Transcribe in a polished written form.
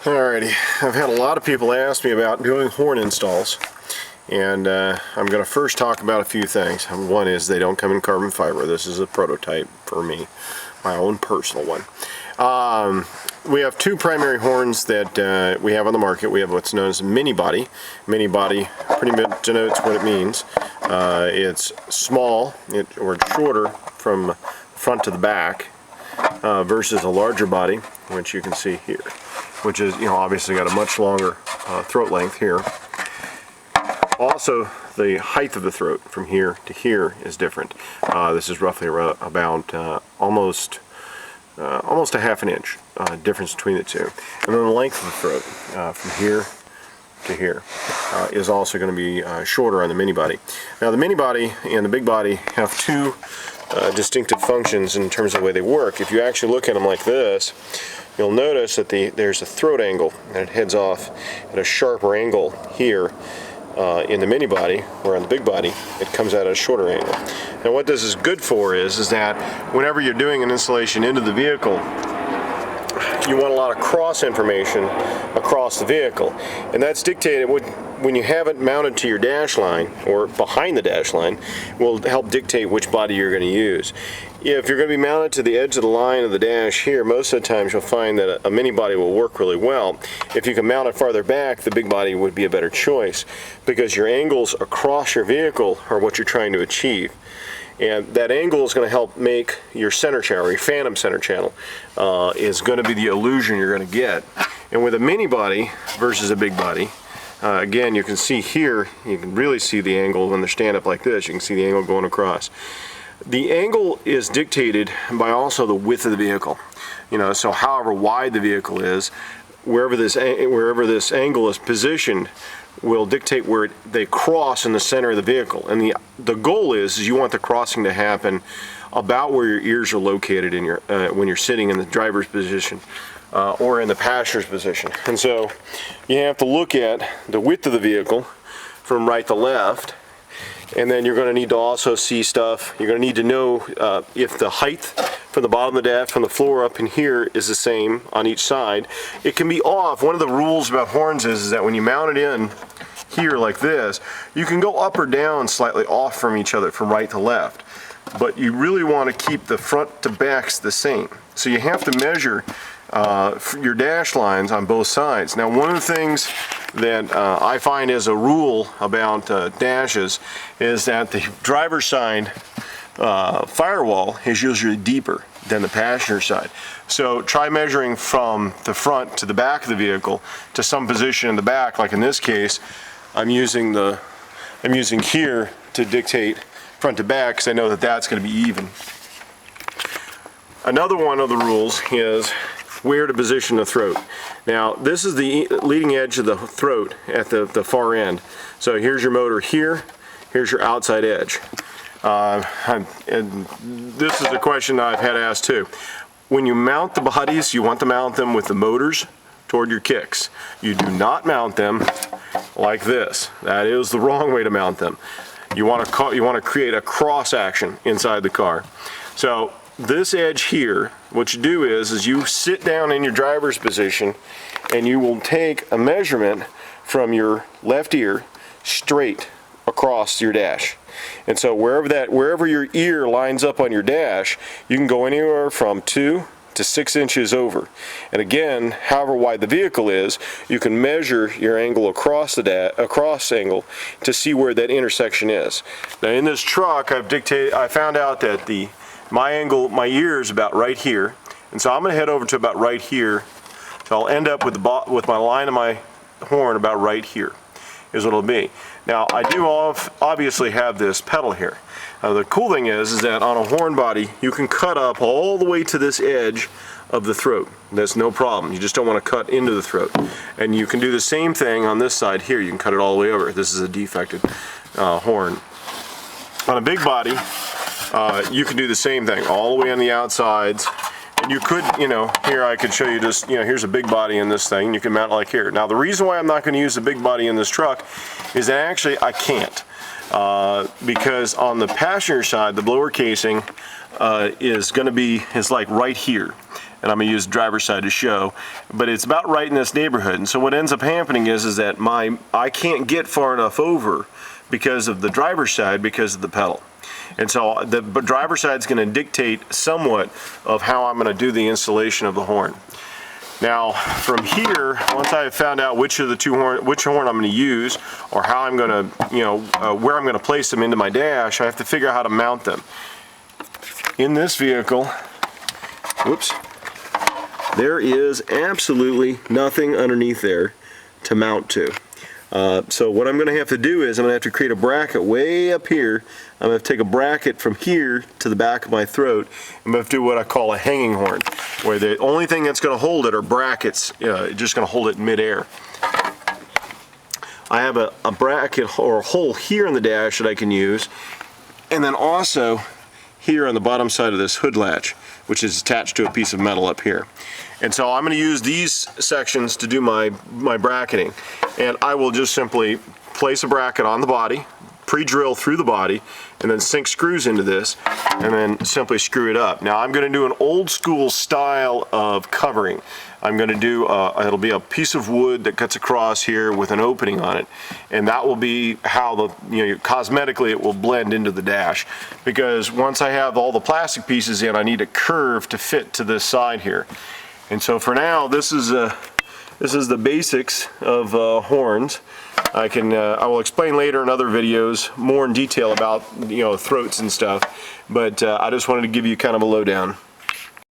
Alrighty, I've had a lot of people ask me about doing horn installs, and I'm going to first talk about a few things. One is they don't come in carbon fiber. This is a prototype for me, my own personal one. We have two primary horns that we have on the market. We have what's known as a mini body. Mini body pretty much denotes what it means. It's small or shorter from front to the back versus a larger body, which you can see here, which is, obviously got a much longer throat length here. Also, the height of the throat from here to here is different. This is roughly about almost a half an inch difference between the two. And then the length of the throat from here to here is also going to be shorter on the mini body. Now the mini body and the big body have two distinctive functions in terms of the way they work. If you actually look at them like this, you'll notice that there's a throat angle, and it heads off at a sharper angle here in the mini body, where on the big body it comes out at a shorter angle. Now what this is good for is that whenever you're doing an installation into the vehicle, you want a lot of cross information across the vehicle, and that's dictated when you have it mounted to your dash line or behind the dash line, will help dictate which body you're going to use. If you're going to be mounted to the edge of the line of the dash here, most of the times you'll find that a mini body will work really well. If you can mount it farther back, the big body would be a better choice, because your angles across your vehicle are what you're trying to achieve. And that angle is going to help make your center channel, your phantom center channel, is going to be the illusion you're going to get. And with a mini body versus a big body, again, you can see here, you can really see the angle when they're stand up like this. You can see the angle going across. The angle is dictated by also the width of the vehicle. So however wide the vehicle is, wherever this angle is positioned will dictate where they cross in the center of the vehicle. And the goal is you want the crossing to happen about where your ears are located in your when you're sitting in the driver's position or in the passenger's position. And so you have to look at the width of the vehicle from right to left, and then you're going to need to also see stuff. You're going to need to know if the height from the bottom of the dash, from the floor up in here, is the same on each side. It can be off. One of the rules about horns is that when you mount it in here like this, you can go up or down slightly off from each other, from right to left. But you really want to keep the front to backs the same. So you have to measure your dash lines on both sides. Now, one of the things that I find as a rule about dashes is that the driver's side firewall is usually deeper than the passenger side. So try measuring from the front to the back of the vehicle to some position in the back. Like in this case, I'm using here to dictate front to back, because I know that that's going to be even. Another one of the rules is where to position the throat. Now this is the leading edge of the throat at the far end. So here's your motor here, here's your outside edge. And this is a question that I've had asked too. When you mount the bodies, you want to mount them with the motors toward your kicks. You do not mount them like this. That is the wrong way to mount them. You want to create a cross action inside the car. So this edge here, what you do is you sit down in your driver's position, and you will take a measurement from your left ear straight across your dash. And so wherever your ear lines up on your dash, you can go anywhere from 2 to 6 inches over. And again, however wide the vehicle is, you can measure your angle across angle to see where that intersection is. Now in this truck, I found out that my ear is about right here, and so I'm going to head over to about right here. So I'll end up with my line of my horn about right here is what it'll be. Now I do obviously have this pedal here. The cool thing is that on a horn body, you can cut up all the way to this edge of the throat. That's no problem. You just don't want to cut into the throat. And you can do the same thing on this side here. You can cut it all the way over. This is a defected horn. On a big body, you can do the same thing all the way on the outsides. And you could, here I could show you just, here's a big body in this thing. You can mount it like here. Now the reason why I'm not going to use the big body in this truck is that actually I can't. Because on the passenger side, the blower casing is like right here. and I'm going to use the driver's side to show, but it's about right in this neighborhood. And so what ends up happening is that I can't get far enough over because of the driver's side, because of the pedal. And so the driver's side is going to dictate somewhat of how I'm going to do the installation of the horn. Now from here, once I have found out which horn I'm going to use, or how I'm going to, where I'm going to place them into my dash, I have to figure out how to mount them. In this vehicle, whoops, there is absolutely nothing underneath there to mount to. So what I'm going to have to do is I'm going to have to create a bracket way up here. I'm going to take a bracket from here to the back of my throat. I'm going to do what I call a hanging horn, where the only thing that's going to hold it are brackets, just going to hold it in midair. I have a bracket or a hole here in the dash that I can use, and then also here on the bottom side of this hood latch, which is attached to a piece of metal up here. And so I'm going to use these sections to do my bracketing. And I will just simply place a bracket on the body, pre-drill through the body, and then sink screws into this, and then simply screw it up. Now I'm going to do an old school style of covering. I'm going to do, it'll be a piece of wood that cuts across here with an opening on it. And that will be how cosmetically it will blend into the dash. Because once I have all the plastic pieces in, I need a curve to fit to this side here. And so for now, this is the basics of horns. I will explain later in other videos more in detail about throats and stuff, but I just wanted to give you kind of a lowdown.